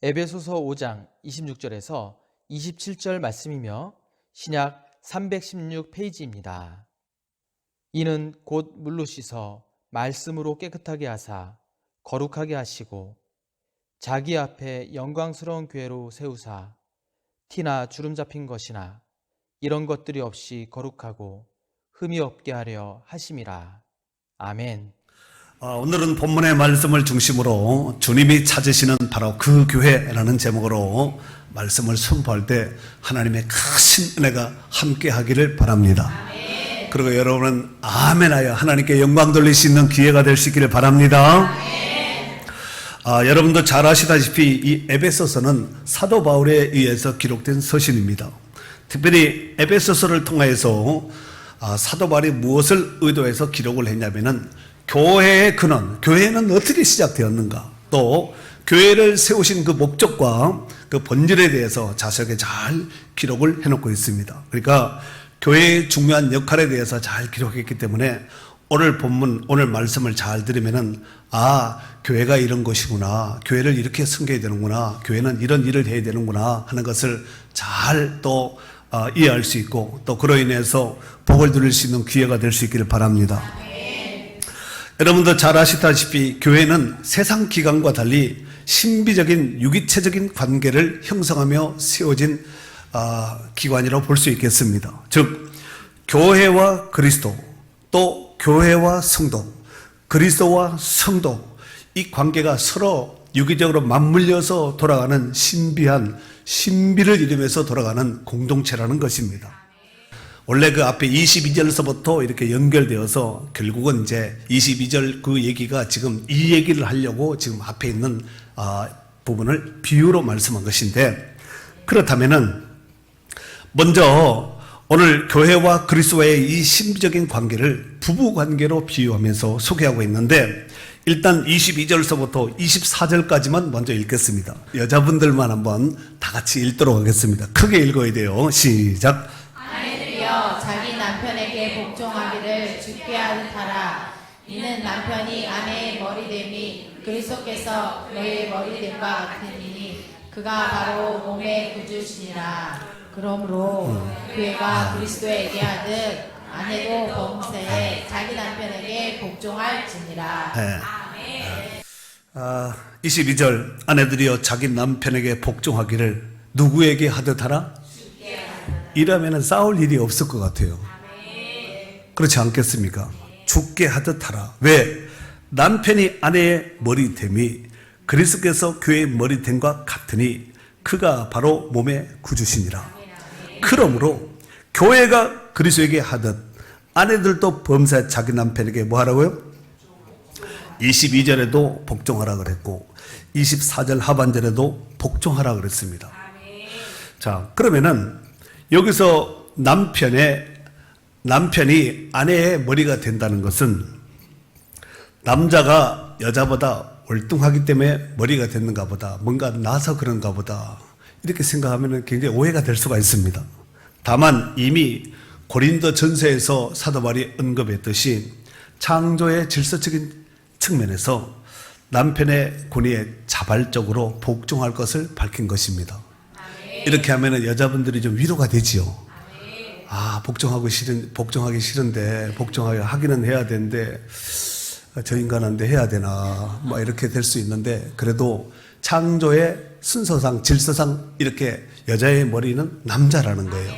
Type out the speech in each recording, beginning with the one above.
에베소서 5장 26절에서 27절 말씀이며 신약 316페이지입니다. 이는 곧 물로 씻어 말씀으로 깨끗하게 하사 거룩하게 하시고 자기 앞에 영광스러운 교회로 세우사 티나 주름 잡힌 것이나 이런 것들이 없이 거룩하고 흠이 없게 하려 하심이라. 아멘. 오늘은 본문의 말씀을 중심으로 주님이 찾으시는 바로 그 교회라는 제목으로 말씀을 선포할 때 하나님의 크신 은혜가 함께 하기를 바랍니다. 아멘. 그리고 여러분은 아멘하여 하나님께 영광 돌릴 수 있는 기회가 될 수 있기를 바랍니다. 여러분도 잘 아시다시피 이 에베소서는 사도 바울에 의해서 기록된 서신입니다. 특별히 에베소서를 통하여서 사도 바울이 무엇을 의도해서 기록을 했냐면은 교회의 근원, 교회는 어떻게 시작되었는가, 또 교회를 세우신 그 목적과 그 본질에 대해서 자세하게 잘 기록을 해놓고 있습니다. 그러니까 교회의 중요한 역할에 대해서 잘 기록했기 때문에 오늘 본문, 오늘 말씀을 잘 들으면은 교회가 이런 것이구나, 교회를 이렇게 섬겨야 되는구나, 교회는 이런 일을 해야 되는구나 하는 것을 잘 또 이해할 수 있고, 또 그로 인해서 복을 누릴 수 있는 기회가 될 수 있기를 바랍니다. 여러분도 잘 아시다시피 교회는 세상 기관과 달리 신비적인 유기체적인 관계를 형성하며 세워진 기관이라고 볼 수 있겠습니다. 즉 교회와 그리스도, 또 교회와 성도, 그리스도와 성도, 이 관계가 서로 유기적으로 맞물려서 돌아가는 신비한 신비를 이루면서 돌아가는 공동체라는 것입니다. 원래 그 앞에 22절에서부터 이렇게 연결되어서 결국은 이제 22절 그 얘기가 지금 이 얘기를 하려고 지금 앞에 있는 부분을 비유로 말씀한 것인데, 그렇다면은 먼저 오늘 교회와 그리스도와의 이 신비적인 관계를 부부 관계로 비유하면서 소개하고 있는데, 일단 22절서부터 24절까지만 먼저 읽겠습니다. 여자분들만 한번 다 같이 읽도록 하겠습니다. 크게 읽어야 돼요. 시작. 아내들이여 자기 남편에게 복종하기를 주께 하듯 하라. 이는 남편이 아내의 머리됨이 그리스도께서 너희의 머리됨과 같으니 그가 바로 몸의 구주시니라. 그러므로 교회가 그리스도에게 하듯 아내도 범세에 자기 남편에게 복종할지니라. 네. 22절 아내들이여 자기 남편에게 복종하기를 누구에게 하듯 하라? 이라면은 싸울 일이 없을 것 같아요. 그렇지 않겠습니까? 주께 하듯 하라. 왜? 남편이 아내의 머리됨이 그리스도께서 교회의 머리됨과 같으니 그가 바로 몸의 구주시니라. 그러므로 교회가 그리스도에게 하듯 아내들도 범사에 자기 남편에게 뭐 하라고요? 22절에도 복종하라 그랬고 24절 하반절에도 복종하라 그랬습니다. 자, 그러면은 여기서 남편이 아내의 머리가 된다는 것은 남자가 여자보다 월등하기 때문에 머리가 됐는가 보다, 뭔가 나서 그런가 보다, 이렇게 생각하면 굉장히 오해가 될 수가 있습니다. 다만 이미 고린도 전서에서 사도 바울이 언급했듯이 창조의 질서적인 측면에서 남편의 권위에 자발적으로 복종할 것을 밝힌 것입니다. 이렇게 하면 여자분들이 좀 위로가 되지요. 복종하기 싫은데 복종하기는 해야 되는데 저 인간한테 해야 되나, 뭐 이렇게 될 수 있는데, 그래도 창조의 순서상 질서상 이렇게 여자의 머리는 남자라는 거예요.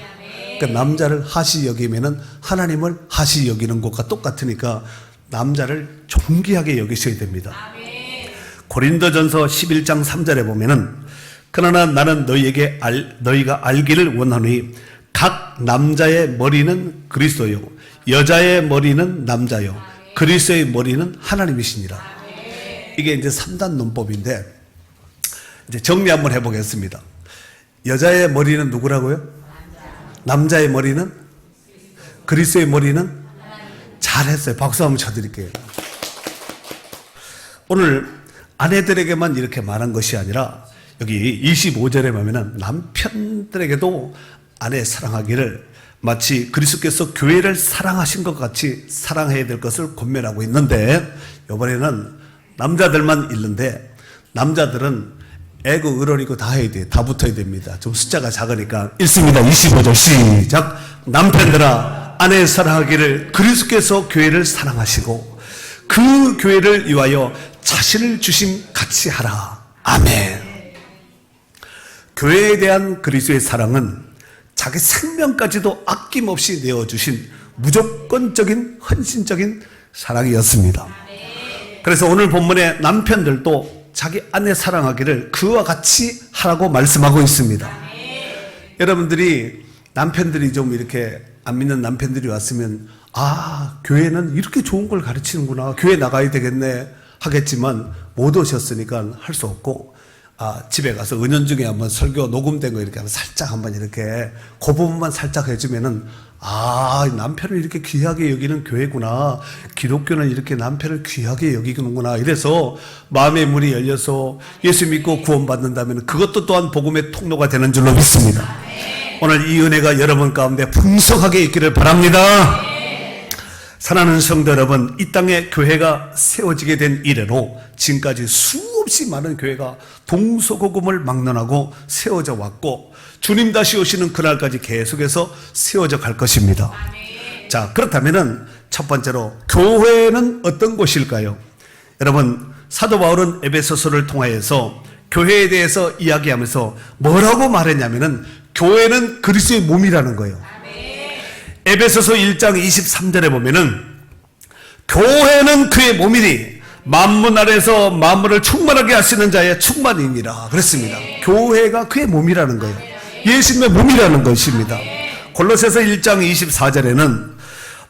그러니까 남자를 하시 여기면은 하나님을 하시 여기는 것과 똑같으니까 남자를 존귀하게 여기셔야 됩니다. 고린도전서 11장 3절에 보면은 그러나 나는 너희가 알기를 원하노니 각 남자의 머리는 그리스도요 여자의 머리는 남자요 그리스도의 머리는 하나님이시니라. 이게 이제 3단 논법인데 이제 정리 한번 해보겠습니다. 여자의 머리는 누구라고요? 남자의 머리는? 그리스도의 머리는? 잘했어요. 박수 한번 쳐드릴게요. 오늘 아내들에게만 이렇게 말한 것이 아니라 여기 25절에 보면은 남편들에게도 아내 사랑하기를 마치 그리스도께서 교회를 사랑하신 것 같이 사랑해야 될 것을 권면하고 있는데, 이번에는 남자들만 읽는데 남자들은 애고 을어리고 다 해야 돼. 다 붙어야 됩니다. 좀 숫자가 작으니까. 읽습니다. 25절 시작. 남편들아 아내 사랑하기를 그리스도께서 교회를 사랑하시고 그 교회를 위하여 자신을 주심 같이 하라. 아멘. 교회에 대한 그리스도의 사랑은 자기 생명까지도 아낌없이 내어주신 무조건적인 헌신적인 사랑이었습니다. 그래서 오늘 본문의 남편들도 자기 아내 사랑하기를 그와 같이 하라고 말씀하고 있습니다. 여러분들이 남편들이 좀 이렇게 안 믿는 남편들이 왔으면 교회는 이렇게 좋은 걸 가르치는구나, 교회 나가야 되겠네 하겠지만 못 오셨으니까 할 수 없고 집에 가서 은연중에 한번 설교 녹음된 거 이렇게 살짝 한번 이렇게 그 부분만 살짝 해주면은 남편을 이렇게 귀하게 여기는 교회구나, 기독교는 이렇게 남편을 귀하게 여기는구나, 이래서 마음의 문이 열려서 예수 믿고 구원받는다면 그것도 또한 복음의 통로가 되는 줄로 믿습니다. 오늘 이 은혜가 여러분 가운데 풍성하게 있기를 바랍니다. 사랑하는 성도 여러분, 이 땅에 교회가 세워지게 된 이래로 지금까지 수없이 많은 교회가 동서고금을 막론하고 세워져 왔고 주님 다시 오시는 그날까지 계속해서 세워져 갈 것입니다. 자, 그렇다면은 첫 번째로 교회는 어떤 곳일까요? 여러분, 사도 바울은 에베소서를 통하여서 교회에 대해서 이야기하면서 뭐라고 말했냐면은 교회는 그리스도의 몸이라는 거예요. 에베소서 1장 23절에 보면은 교회는 그의 몸이니 만물 아래에서 만물을 충만하게 하시는 자의 충만입니다. 그랬습니다. 교회가 그의 몸이라는 거예요. 예수님의 몸이라는 것입니다. 골로새서 1장 24절에는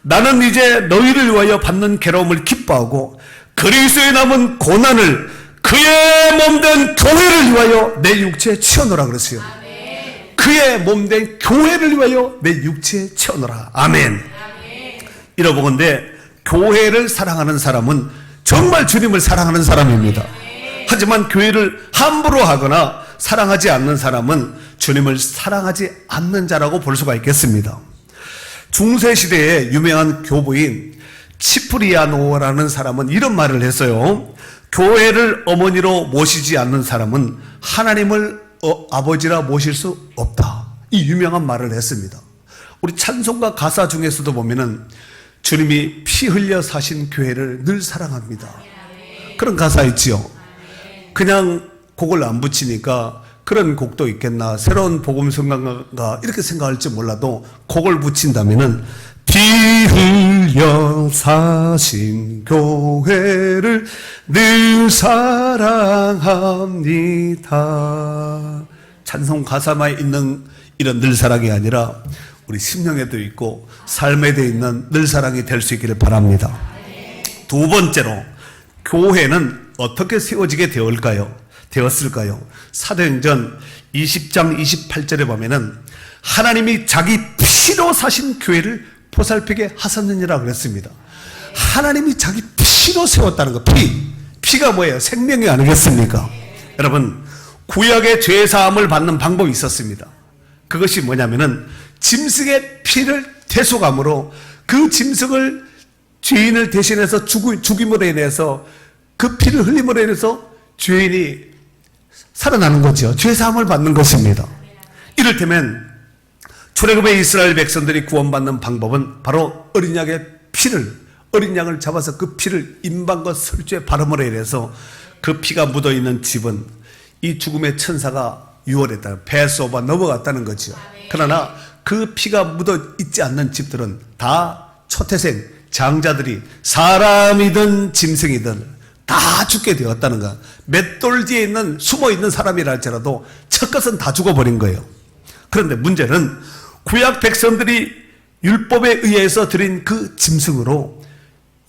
나는 이제 너희를 위하여 받는 괴로움을 기뻐하고 그리스도의 남은 고난을 그의 몸된 교회를 위하여 내 육체에 치어놓으라 그랬어요. 그의 몸된 교회를 위하여 내 육체에 치어놓으라. 아멘. 이러보건대 교회를 사랑하는 사람은 정말 주님을 사랑하는 사람입니다. 하지만 교회를 함부로 하거나 사랑하지 않는 사람은 주님을 사랑하지 않는 자라고 볼 수가 있겠습니다. 중세시대의 유명한 교부인 치프리아노라는 사람은 이런 말을 했어요. 교회를 어머니로 모시지 않는 사람은 하나님을 아버지라 모실 수 없다. 이 유명한 말을 했습니다. 우리 찬송가 가사 중에서도 보면은 주님이 피 흘려 사신 교회를 늘 사랑합니다. 그런 가사 있지요. 그냥 곡을 안 붙이니까 그런 곡도 있겠나, 새로운 복음성가가 이렇게 생각할지 몰라도 곡을 붙인다면은 피 흘려 사신 교회를 늘 사랑합니다. 찬송 가사만 있는 이런 늘 사랑이 아니라 우리 심령에도 있고 삶에도 있는 늘 사랑이 될 수 있기를 바랍니다. 두 번째로 교회는 어떻게 세워지게 되었을까요? 사도행전 20장 28절에 보면은 하나님이 자기 피로 사신 교회를 보살피게 하셨느니라 그랬습니다. 하나님이 자기 피로 세웠다는 거. 피가 뭐예요? 생명이 아니겠습니까? 여러분, 구약의 죄 사함을 받는 방법이 있었습니다. 그것이 뭐냐면은 짐승의 피를 대속함으로 그 짐승을 죄인을 대신해서 죽임으로 인해서 그 피를 흘림으로 인해서 죄인이 살아나는 거죠. 죄 사함을 받는 것입니다. 이를테면 출애굽의 이스라엘 백성들이 구원받는 방법은 바로 어린 양을 잡아서 그 피를 임방과 설주에 바름으로 인해서 그 피가 묻어있는 집은 이 죽음의 천사가 유월했다, 패스오버 넘어갔다는 거죠. 그러나 그 피가 묻어있지 않는 집들은 다 초태생 장자들이 사람이든 짐승이든 다 죽게 되었다는 것. 맷돌 뒤에 있는 숨어있는 사람이라 할지라도 첫 것은 다 죽어버린 거예요. 그런데 문제는 구약 백성들이 율법에 의해서 드린 그 짐승으로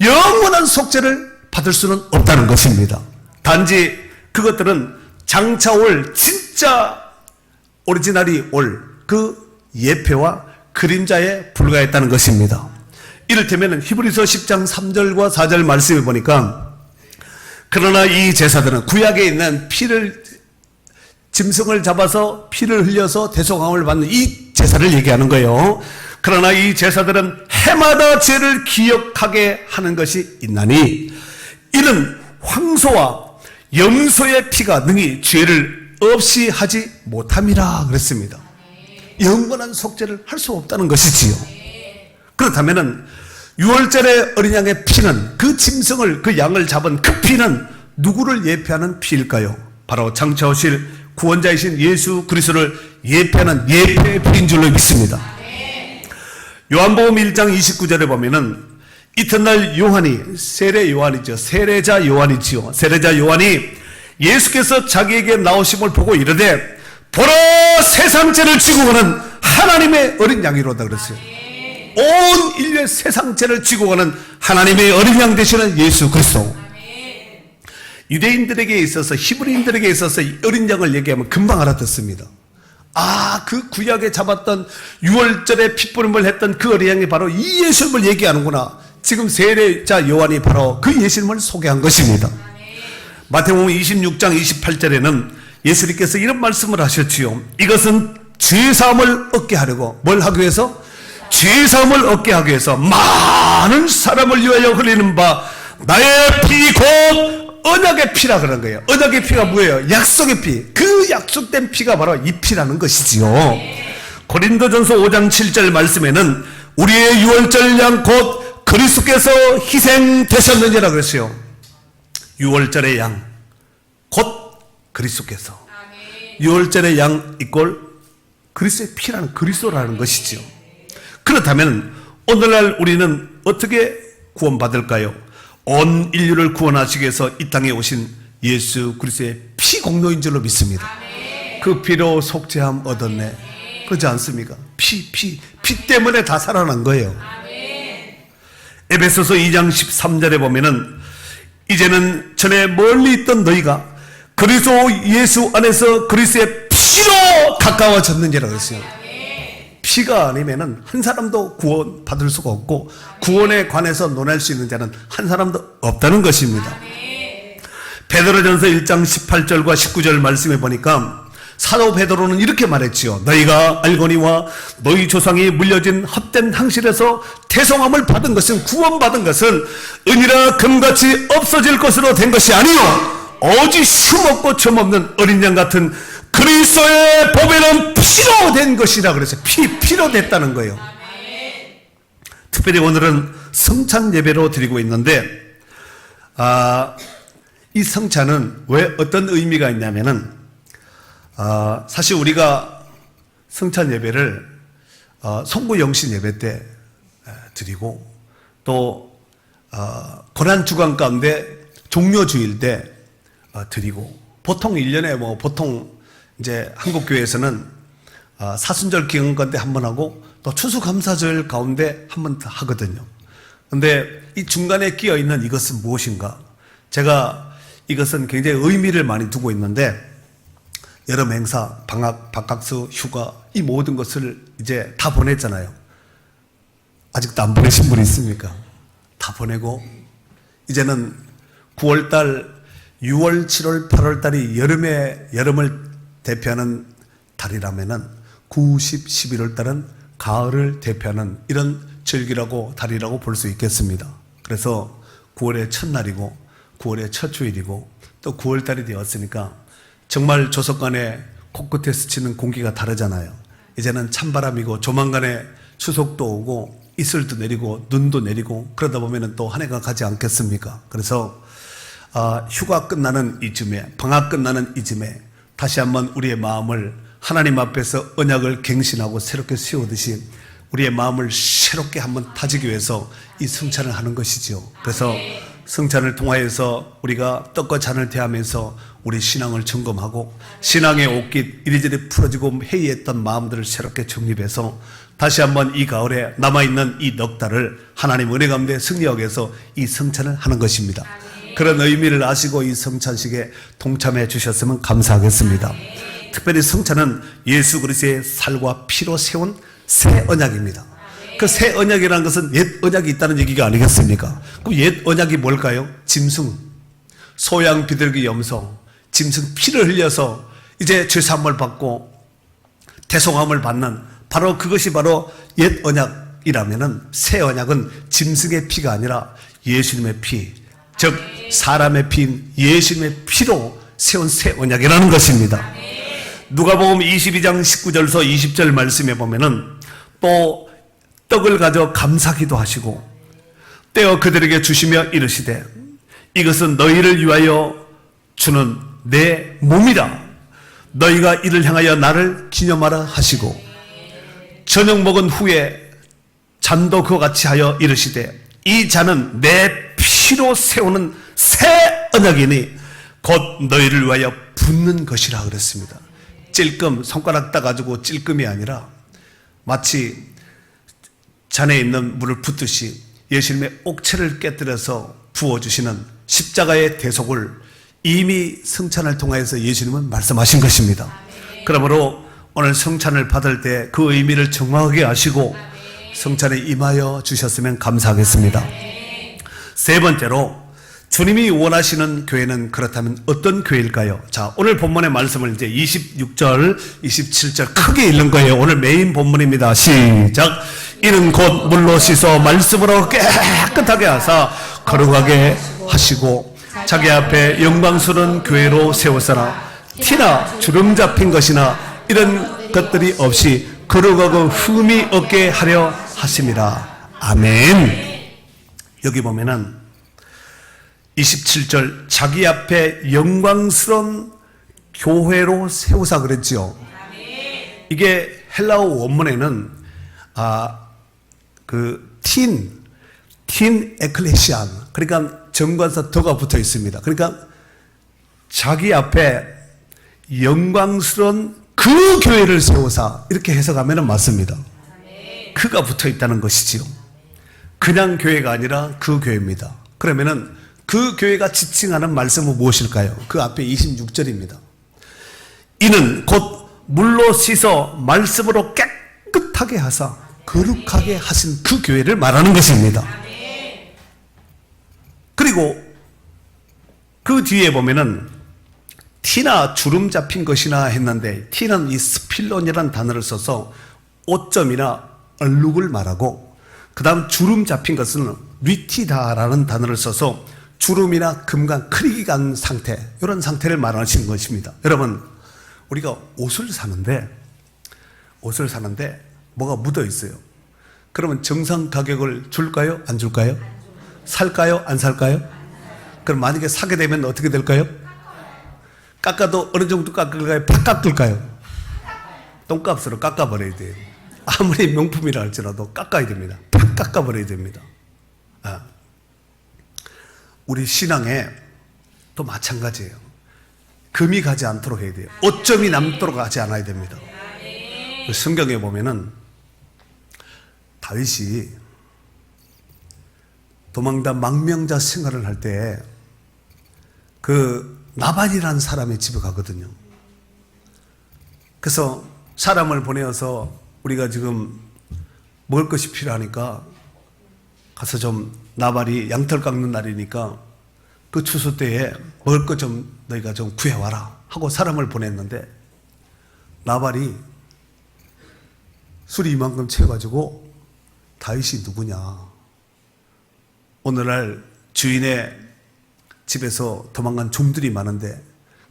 영원한 속죄를 받을 수는 없다는 것입니다. 단지 그것들은 장차 올 진짜 오리지널이 올 그 예표와 그림자에 불과했다는 것입니다. 이를테면 히브리서 10장 3절과 4절 말씀을 보니까 그러나 이 제사들은 구약에 있는 짐승을 잡아서 피를 흘려서 대속함을 받는 이 제사를 얘기하는 거예요. 그러나 이 제사들은 해마다 죄를 기억하게 하는 것이 있나니 이는 황소와 염소의 피가 능히 죄를 없이 하지 못함이라 그랬습니다. 영원한 속죄를 할 수 없다는 것이지요. 그렇다면은 6월절의 어린 양의 피는, 그 짐승을, 그 양을 잡은 그 피는 누구를 예표하는 피일까요? 바로 장차오실 구원자이신 예수 그리스도를 예표하는 예표의 피인 줄로 믿습니다. 요한복음 1장 29절에 보면은 이튿날 요한이, 세례 요한이죠. 세례자 요한이지요. 세례자 요한이 예수께서 자기에게 나오심을 보고 이르되 보라, 세상 죄를 지고 가는 하나님의 어린 양이로다 그랬어요. 온 인류의 세상 죄를 지고 가는 하나님의 어린 양 되시는 예수 그리스도. 유대인들에게 있어서, 히브리인들에게 있어서 이 어린 양을 얘기하면 금방 알아듣습니다. 아, 그 구약에 잡았던 6월절에 핏부림을 했던 그 어린 양이 바로 이 예수님을 얘기하는구나. 지금 세례자 요한이 바로 그 예수님을 소개한 것입니다. 마태복음 26장 28절에는 예수님께서 이런 말씀을 하셨지요. 이것은 죄사함을 얻게 하려고, 뭘 하기 위해서? 죄사함을 얻게 하기 위해서 많은 사람을 위하여 흘리는 바 나의 피 곧 언약의 피라 그런 거예요. 언약의 피가 뭐예요? 약속의 피. 그 약속된 피가 바로 이 피라는 것이지요. 고린도전서 5장 7절 말씀에는 우리의 유월절 양 곧 그리스도께서 희생되셨느니라 그랬어요. 유월절의 양 곧 그리스도께서. 유월절의 양 이꼴 그리스도의 피라는, 그리스도라는 것이지요. 그렇다면 오늘날 우리는 어떻게 구원받을까요? 온 인류를 구원하시기 위해서 이 땅에 오신 예수 그리스도의 피 공로인 줄로 믿습니다. 그 피로 속죄함 얻었네. 그렇지 않습니까? 피 때문에 다 살아난 거예요. 에베소서 2장 13절에 보면은 이제는 전에 멀리 있던 너희가 그리스도 예수 안에서 그리스도의 피로 가까워졌느니라 그랬어요. 피가 아니면은 한 사람도 구원 받을 수가 없고 구원에 관해서 논할 수 있는 자는 한 사람도 없다는 것입니다. 베드로전서 1장 18절과 19절 말씀해 보니까 사도 베드로는 이렇게 말했지요. 너희가 알거니와 너희 조상이 물려진 헛된 항실에서 태송함을 받은 것은, 구원받은 것은 은이라 금같이 없어질 것으로 된 것이 아니요 오직 흉없고 점없는 어린 양 같은 그리스도의 보배는 피로 된 것이라 그랬어요. 피로 됐다는 거예요. 특별히 오늘은 성찬 예배로 드리고 있는데, 이 성찬은 왜 어떤 의미가 있냐면은, 사실 우리가 성찬 예배를 성부 영신 예배 때 드리고, 또 고난 주간 가운데 종료주일 때 드리고, 보통 1년에 보통 이제 한국 교회에서는 사순절 기념관 때 한 번 하고 또 추수감사절 가운데 한 번 하거든요. 그런데 이 중간에 끼어 있는 이것은 무엇인가? 제가 이것은 굉장히 의미를 많이 두고 있는데, 여름 행사, 방학, 바캉스, 휴가 이 모든 것을 이제 다 보냈잖아요. 아직도 안 보내신 분이 있습니까? 다 보내고 이제는 9월달, 6월, 7월, 8월달이 여름을 대표하는 달이라면은 9, 10, 11월달은 가을을 대표하는 이런 절기라고 달이라고 볼 수 있겠습니다. 그래서 9월의 첫날이고 9월의 첫 주일이고 또 9월달이 되었으니까 정말 조석간에 코끝에 스치는 공기가 다르잖아요. 이제는 찬바람이고 조만간에 추석도 오고 이슬도 내리고 눈도 내리고 그러다 보면은 또 한 해가 가지 않겠습니까? 그래서 휴가 끝나는 이쯤에, 방학 끝나는 이쯤에 다시 한번 우리의 마음을 하나님 앞에서 언약을 갱신하고 새롭게 세우듯이 우리의 마음을 새롭게 한번 다지기 위해서 이 성찬을 하는 것이죠. 그래서 성찬을 통하여서 우리가 떡과 잔을 대하면서 우리 신앙을 점검하고 신앙의 옷깃 이리저리 풀어지고 해이했던 마음들을 새롭게 정립해서 다시 한번 이 가을에 남아있는 이 넉 달을 하나님 은혜 가운데 승리하기 위해서 이 성찬을 하는 것입니다. 그런 의미를 아시고 이 성찬식에 동참해 주셨으면 감사하겠습니다. 특별히 성찬은 예수 그리스도의 살과 피로 세운 새 언약입니다. 그 새 언약이라는 것은 옛 언약이 있다는 얘기가 아니겠습니까? 그럼 옛 언약이 뭘까요? 짐승, 소양 비둘기 염소, 짐승 피를 흘려서 이제 죄사함을 받고 대속함을 받는 바로 그것이 바로 옛 언약이라면은 새 언약은 짐승의 피가 아니라 예수님의 피, 즉 사람의 피인 예수님의 피로 세운 새 언약이라는 것입니다. 누가복음 22장 19절서 20절 말씀에 보면은 또 떡을 가져 감사기도 하시고 떼어 그들에게 주시며 이르시되 이것은 너희를 위하여 주는 내 몸이라. 너희가 이를 향하여 나를 기념하라 하시고 저녁 먹은 후에 잔도 그와 같이 하여 이르시되 이 잔은 내 피로 세우는 새 언약이니 곧 너희를 위하여 붓는 것이라 그랬습니다. 찔끔, 손가락 따가지고 찔끔이 아니라 마치 잔에 있는 물을 붓듯이 예수님의 옥체를 깨뜨려서 부어주시는 십자가의 대속을 이미 성찬을 통해서 예수님은 말씀하신 것입니다. 그러므로 오늘 성찬을 받을 때 그 의미를 정확하게 아시고 성찬에 임하여 주셨으면 감사하겠습니다. 세 번째로 주님이 원하시는 교회는 그렇다면 어떤 교회일까요? 자, 오늘 본문의 말씀을 이제 26절, 27절 크게 읽는 거예요. 오늘 메인 본문입니다. 시작. 이는 곧 물로 씻어 말씀으로 깨끗하게 하사 거룩하게 하시고 자기 앞에 영광스러운 교회로 세우사나 티나 주름 잡힌 것이나 이런 것들이 없이 거룩하고 흠이 없게 하려 하심이라. 아멘. 여기 보면은 27절 자기 앞에 영광스러운 교회로 세우사 그랬지요. 이게 헬라어 원문에는 틴 에클레시안, 그러니까 정관사 더가 붙어 있습니다. 그러니까 자기 앞에 영광스러운 그 교회를 세우사 이렇게 해석하면 맞습니다. 그가 붙어 있다는 것이지요. 그냥 교회가 아니라 그 교회입니다. 그러면은 그 교회가 지칭하는 말씀은 무엇일까요? 그 앞에 26절입니다. 이는 곧 물로 씻어 말씀으로 깨끗하게 하사 거룩하게 하신 그 교회를 말하는 것입니다. 그리고 그 뒤에 보면은 티나 주름 잡힌 것이나 했는데 티는 이 스필론이라는 단어를 써서 오점이나 얼룩을 말하고 그 다음 주름 잡힌 것은 리티다라는 단어를 써서 주름이나 금간 크릭이 간 상태, 이런 상태를 말하시는 것입니다. 여러분, 우리가 옷을 사는데 뭐가 묻어 있어요. 그러면 정상 가격을 줄까요? 안 줄까요? 살까요? 안 살까요? 그럼 만약에 사게 되면 어떻게 될까요? 깎아도 어느 정도 깎을까요? 팍 깎을까요? 똥값으로 깎아버려야 돼요. 아무리 명품이라 할지라도 깎아야 됩니다. 팍 깎아버려야 됩니다. 우리 신앙에 또 마찬가지예요. 금이 가지 않도록 해야 돼요. 오점이 남도록 하지 않아야 됩니다. 성경에 보면은 다윗이 도망다 망명자 생활을 할 때 그 나발이라는 사람의 집에 가거든요. 그래서 사람을 보내어서 우리가 지금 먹을 것이 필요하니까 가서 좀 나발이 양털 깎는 날이니까 그 추수 때에 먹을 것 좀 너희가 좀 구해와라 하고 사람을 보냈는데 나발이 술이 이만큼 채워가지고 다윗이 누구냐, 오늘날 주인의 집에서 도망간 종들이 많은데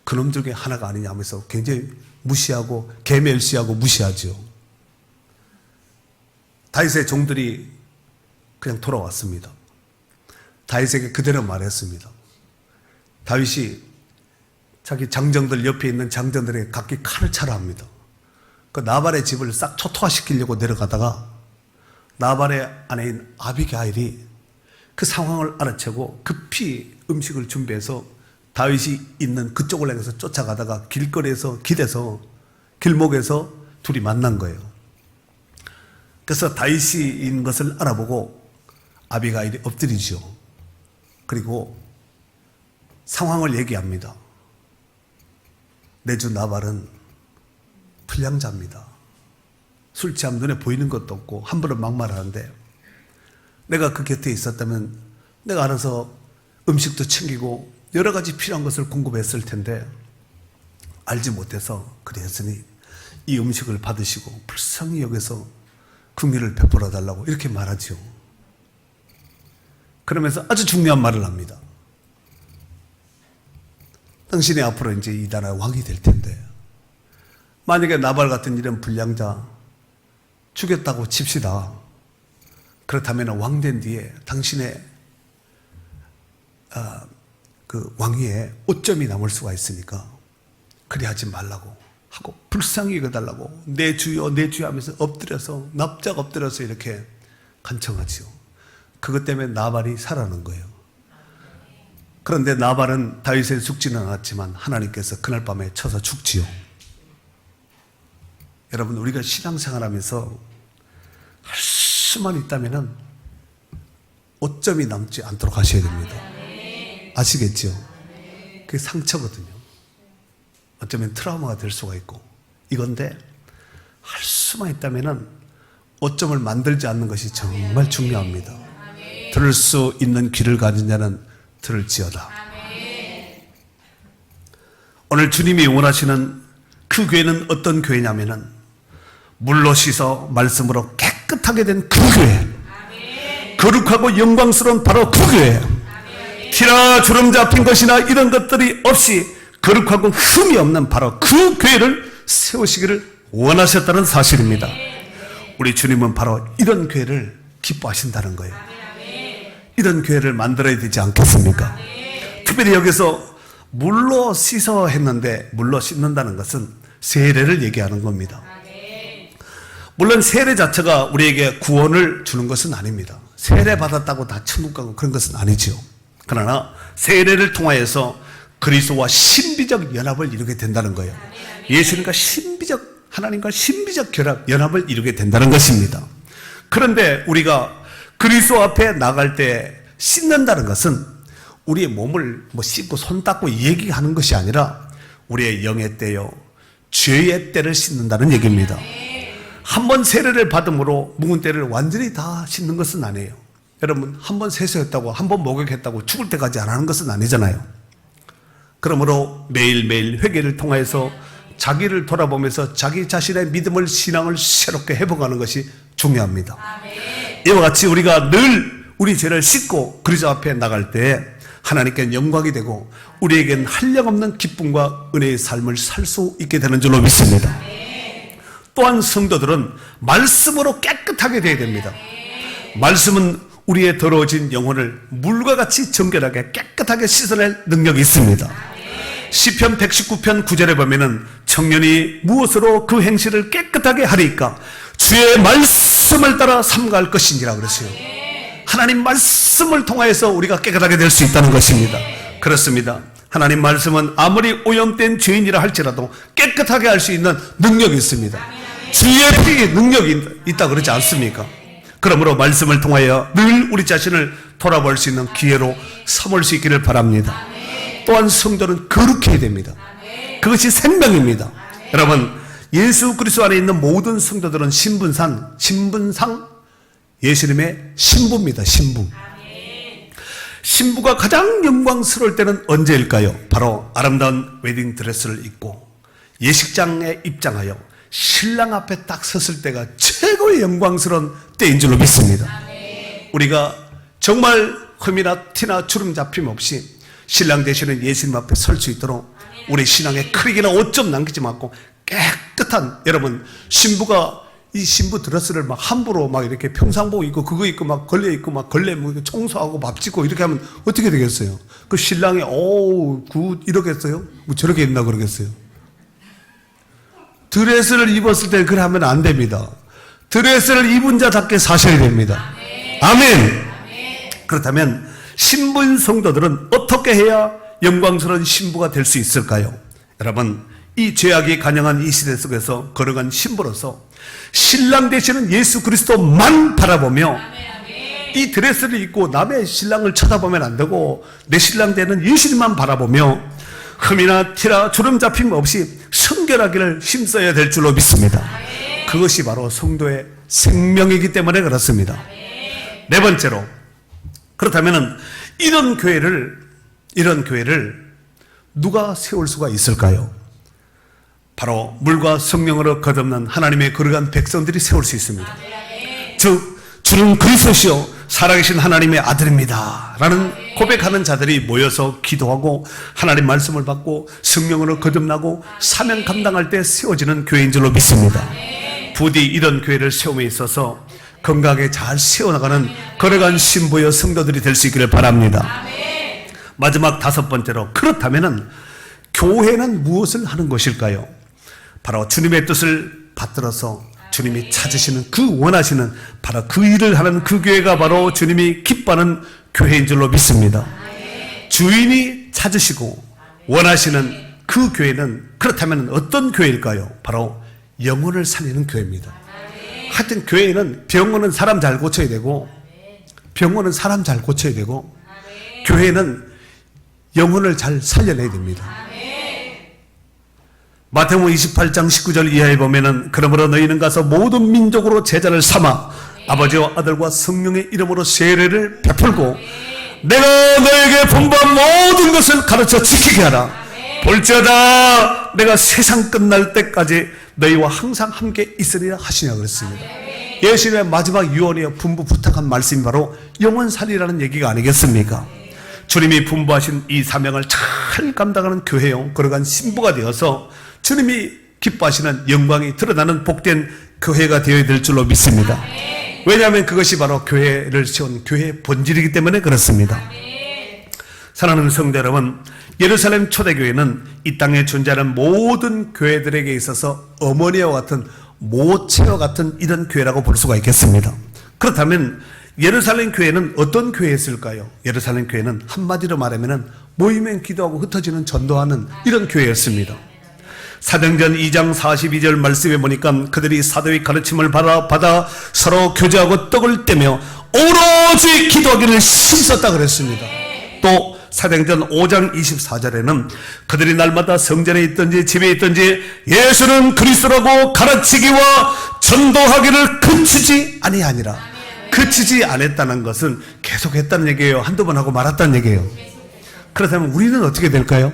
그놈 중에 하나가 아니냐 하면서 굉장히 무시하고 개멸시하고 무시하죠. 다윗의 종들이 그냥 돌아왔습니다. 다윗에게 그대로 말했습니다. 다윗이 자기 장정들 옆에 있는 장정들에게 각기 칼을 차라 합니다. 그 나발의 집을 싹 초토화시키려고 내려가다가 나발의 아내인 아비가일이 그 상황을 알아채고 급히 음식을 준비해서 다윗이 있는 그쪽을 향해서 쫓아가다가 길거리에서 길에서 길목에서 둘이 만난 거예요. 그래서 다윗이 있는 것을 알아보고 아비가일이 엎드리죠. 그리고 상황을 얘기합니다. 내 주 나발은 불량자입니다. 술 취하면 눈에 보이는 것도 없고 함부로 막말하는데 내가 그 곁에 있었다면 내가 알아서 음식도 챙기고 여러 가지 필요한 것을 공급했을 텐데 알지 못해서 그랬으니 이 음식을 받으시고 불쌍히 여기서 긍휼을 베풀어 달라고 이렇게 말하죠. 그러면서 아주 중요한 말을 합니다. 당신이 앞으로 이제 이 나라의 왕이 될 텐데 만약에 나발 같은 이런 불량자 죽였다고 칩시다. 그렇다면 왕된 뒤에 당신의 그 왕위에 오점이 남을 수가 있으니까 그리 하지 말라고 하고 불쌍히 여겨달라고 내 주여 내 주여 하면서 엎드려서 납작 엎드려서 이렇게 간청하지요. 그것 때문에 나발이 살아난 거예요. 그런데 나발은 다윗에 죽지는 않았지만 하나님께서 그날 밤에 쳐서 죽지요. 여러분, 우리가 신앙생활하면서 할 수만 있다면 오점이 남지 않도록 하셔야 됩니다. 아시겠죠? 그게 상처거든요. 어쩌면 트라우마가 될 수가 있고 이건데 할 수만 있다면 오점을 만들지 않는 것이 정말 중요합니다. 들을 수 있는 귀를 가진 자는 들을지어다. 오늘 주님이 원하시는 그 교회는 어떤 교회냐면은 물로 씻어 말씀으로 깨끗하게 된 그 교회, 거룩하고 영광스러운 바로 그 교회, 티나 주름 잡힌 것이나 이런 것들이 없이 거룩하고 흠이 없는 바로 그 교회를 세우시기를 원하셨다는 사실입니다. 우리 주님은 바로 이런 교회를 기뻐하신다는 거예요. 이런 교회를 만들어야 되지 않겠습니까? 특별히 여기서 물로 씻어 했는데 물로 씻는다는 것은 세례를 얘기하는 겁니다. 물론 세례 자체가 우리에게 구원을 주는 것은 아닙니다. 세례 받았다고 다 천국 가고 그런 것은 아니죠. 그러나 세례를 통하여서 그리스도와 신비적 연합을 이루게 된다는 거예요. 예수님과 하나님과 신비적 연합을 이루게 된다는 것입니다. 그런데 우리가 그리스도 앞에 나갈 때 씻는다는 것은 우리의 몸을 씻고 손 닦고 얘기하는 것이 아니라 우리의 영의 때요, 죄의 때를 씻는다는 얘기입니다. 한 번 세례를 받음으로 묵은 때를 완전히 다 씻는 것은 아니에요. 여러분, 한 번 세수했다고 한 번 목욕했다고 죽을 때까지 안 하는 것은 아니잖아요. 그러므로 매일매일 회개를 통해서 자기를 돌아보면서 자기 자신의 믿음을, 신앙을 새롭게 회복하는 것이 중요합니다. 이와 같이 우리가 늘 우리 죄를 씻고 그리스도 앞에 나갈 때 하나님께 영광이 되고 우리에겐 한량없는 기쁨과 은혜의 삶을 살 수 있게 되는 줄로 믿습니다. 또한 성도들은 말씀으로 깨끗하게 되어야 됩니다. 말씀은 우리의 더러워진 영혼을 물과 같이 정결하게 깨끗하게 씻어낼 능력이 있습니다. 시편 119편 9절에 보면은 청년이 무엇으로 그 행실을 깨끗하게 하리까 주의 말씀을 따라 삼가할 것이니라 그랬어요. 하나님 말씀을 통하여서 우리가 깨끗하게 될 수 있다는 것입니다. 그렇습니다. 하나님 말씀은 아무리 오염된 죄인이라 할지라도 깨끗하게 할 수 있는 능력이 있습니다. 주의 피에 능력이 있다 그러지 않습니까? 그러므로 말씀을 통하여 늘 우리 자신을 돌아볼 수 있는 기회로 삼을 수 있기를 바랍니다. 또한 성도는 거룩해야 됩니다. 그것이 생명입니다. 여러분, 예수 그리스도 안에 있는 모든 성도들은 신분상 예수님의 신부입니다. 신부가 가장 영광스러울 때는 언제일까요? 바로 아름다운 웨딩 드레스를 입고 예식장에 입장하여 신랑 앞에 딱 섰을 때가 최고의 영광스러운 때인 줄로 믿습니다. 우리가 정말 흠이나 티나 주름 잡힘 없이 신랑 되시는 예수님 앞에 설 수 있도록 우리 신앙에 크리기나 오점 남기지 말고 깨끗한, 여러분, 신부가 이 신부 드레스를 막 함부로 막 이렇게 평상복 입고 그거 입고 막 걸레 입고 막 걸레 청소하고 밥 짓고 이렇게 하면 어떻게 되겠어요? 그 신랑이 굿 이러겠어요? 뭐 저렇게 입나 그러겠어요? 드레스를 입었을 때 그래 하면 안 됩니다. 드레스를 입은 자답게 사셔야 됩니다. 아멘. 그렇다면 신부인 성도들은 어떻게 해야 영광스러운 신부가 될 수 있을까요? 여러분, 이 죄악이 간영한 이 시대 속에서 걸어간 신부로서 신랑 되시는 예수 그리스도만 바라보며 이 드레스를 입고 남의 신랑을 쳐다보면 안 되고 내 신랑 되는 예수님만 바라보며 흠이나 티나 주름 잡힘 없이 성결하기를 힘써야 될 줄로 믿습니다. 그것이 바로 성도의 생명이기 때문에 그렇습니다. 네 번째로, 그렇다면 이런 교회를 누가 세울 수가 있을까요? 바로 물과 성령으로 거듭난 하나님의 거룩한 백성들이 세울 수 있습니다. 즉 주는 그리스도시요 살아계신 하나님의 아들입니다 라는 고백하는 자들이 모여서 기도하고 하나님 말씀을 받고 성령으로 거듭나고 사명 감당할 때 세워지는 교회인 줄로 믿습니다. 부디 이런 교회를 세움에 있어서 건강하게 잘 세워나가는 거룩한 신부여 성도들이 될 수 있기를 바랍니다. 마지막 5번째로, 그렇다면 교회는 무엇을 하는 것일까요? 바로 주님의 뜻을 받들어서 주님이 찾으시는 그 원하시는 바로 그 일을 하는 그 교회가 바로 주님이 기뻐하는 교회인 줄로 믿습니다. 주인이 찾으시고 원하시는 그 교회는 그렇다면 어떤 교회일까요? 바로 영혼을 살리는 교회입니다. 하여튼 교회는 병원은 사람 잘 고쳐야 되고 병원은 사람 잘 고쳐야 되고 교회는 영혼을 잘 살려내야 됩니다. 마태복음 28장 19절 이하에 보면은 그러므로 너희는 가서 모든 민족으로 제자를 삼아 아버지와 아들과 성령의 이름으로 세례를 베풀고 내가 너에게 분부한 모든 것을 가르쳐 지키게 하라. 볼지어다 내가 세상 끝날 때까지 너희와 항상 함께 있으리라 하시냐 그랬습니다. 예수님의 마지막 유언이여 분부 부탁한 말씀이 바로 영혼 살리라는 얘기가 아니겠습니까? 주님이 분부하신 이 사명을 잘 감당하는 교회요 거룩한 신부가 되어서 주님이 기뻐하시는 영광이 드러나는 복된 교회가 되어야 될 줄로 믿습니다. 왜냐하면 그것이 바로 교회를 세운 교회의 본질이기 때문에 그렇습니다. 사랑하는 성도 여러분, 예루살렘 초대교회는 이 땅에 존재하는 모든 교회들에게 있어서 어머니와 같은 모체와 같은 이런 교회라고 볼 수가 있겠습니다. 그렇다면 예루살렘 교회는 어떤 교회였을까요? 예루살렘 교회는 한마디로 말하면 모이면 기도하고 흩어지는 전도하는 이런 교회였습니다. 사도행전 2장 42절 말씀에 보니까 그들이 사도의 가르침을 받아 서로 교제하고 떡을 떼며 오로지 기도하기를 힘썼다 그랬습니다. 또 사도행전 5장 24절에는 그들이 날마다 성전에 있든지 집에 있든지 예수는 그리스도라고 가르치기와 전도하기를 그치지 아니하니라. 그치지 않았다는 것은 계속했다는 얘기예요. 한두 번 하고 말았다는 얘기예요. 그렇다면 우리는 어떻게 될까요?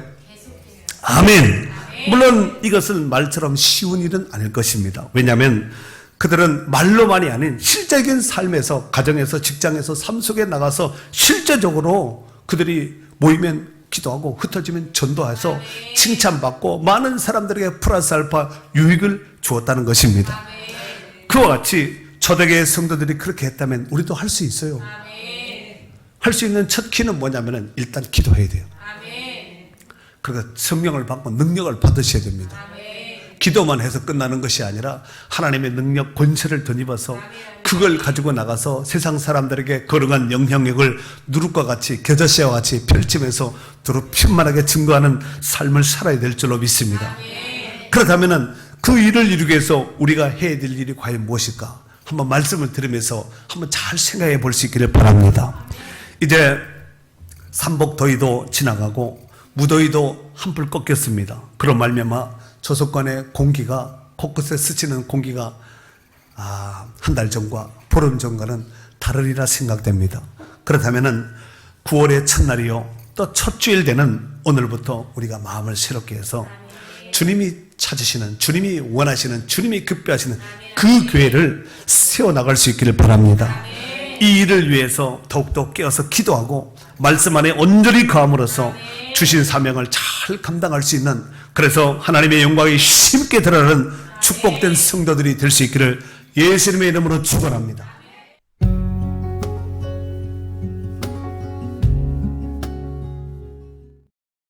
아멘. 물론 이것은 말처럼 쉬운 일은 아닐 것입니다. 왜냐하면 그들은 말로만이 아닌 실제적인 삶에서 가정에서 직장에서 삶 속에 나가서 실제적으로 그들이 모이면 기도하고 흩어지면 전도해서 칭찬받고 많은 사람들에게 플러스 알파 유익을 주었다는 것입니다. 그와 같이 초대교회 성도들이 그렇게 했다면 우리도 할 수 있어요. 할 수 있는 첫 키는 뭐냐면 일단 기도해야 돼요. 그러니까 성령을 받고 능력을 받으셔야 됩니다. 기도만 해서 끝나는 것이 아니라 하나님의 능력, 권세를 덧입어서 그걸 가지고 나가서 세상 사람들에게 거룩한 영향력을 누룩과 같이 겨자씨와 같이 펼치면서 두루 편만하게 증거하는 삶을 살아야 될 줄로 믿습니다. 그렇다면 그 일을 이루기 위해서 우리가 해야 될 일이 과연 무엇일까? 한번 말씀을 들으면서 한번 잘 생각해 볼 수 있기를 바랍니다. 이제 삼복더위도 지나가고 무더위도 한풀 꺾였습니다. 그런 말미암아 조석관의 공기가 곳곳에 스치는 공기가 한 달 전과 보름 전과는 다르리라 생각됩니다. 그렇다면 9월의 첫날이요 또 첫 주일 되는 오늘부터 우리가 마음을 새롭게 해서 주님이 찾으시는, 주님이 원하시는, 주님이 급배하시는 그 교회를 세워나갈 수 있기를 바랍니다. 이 일을 위해서 더욱더 깨어서 기도하고 말씀 안에 온전히 거함으로써 주신 사명을 잘 감당할 수 있는, 그래서 하나님의 영광이 힘있게 드러나는 축복된 성도들이 될 수 있기를 예수님의 이름으로 축원합니다.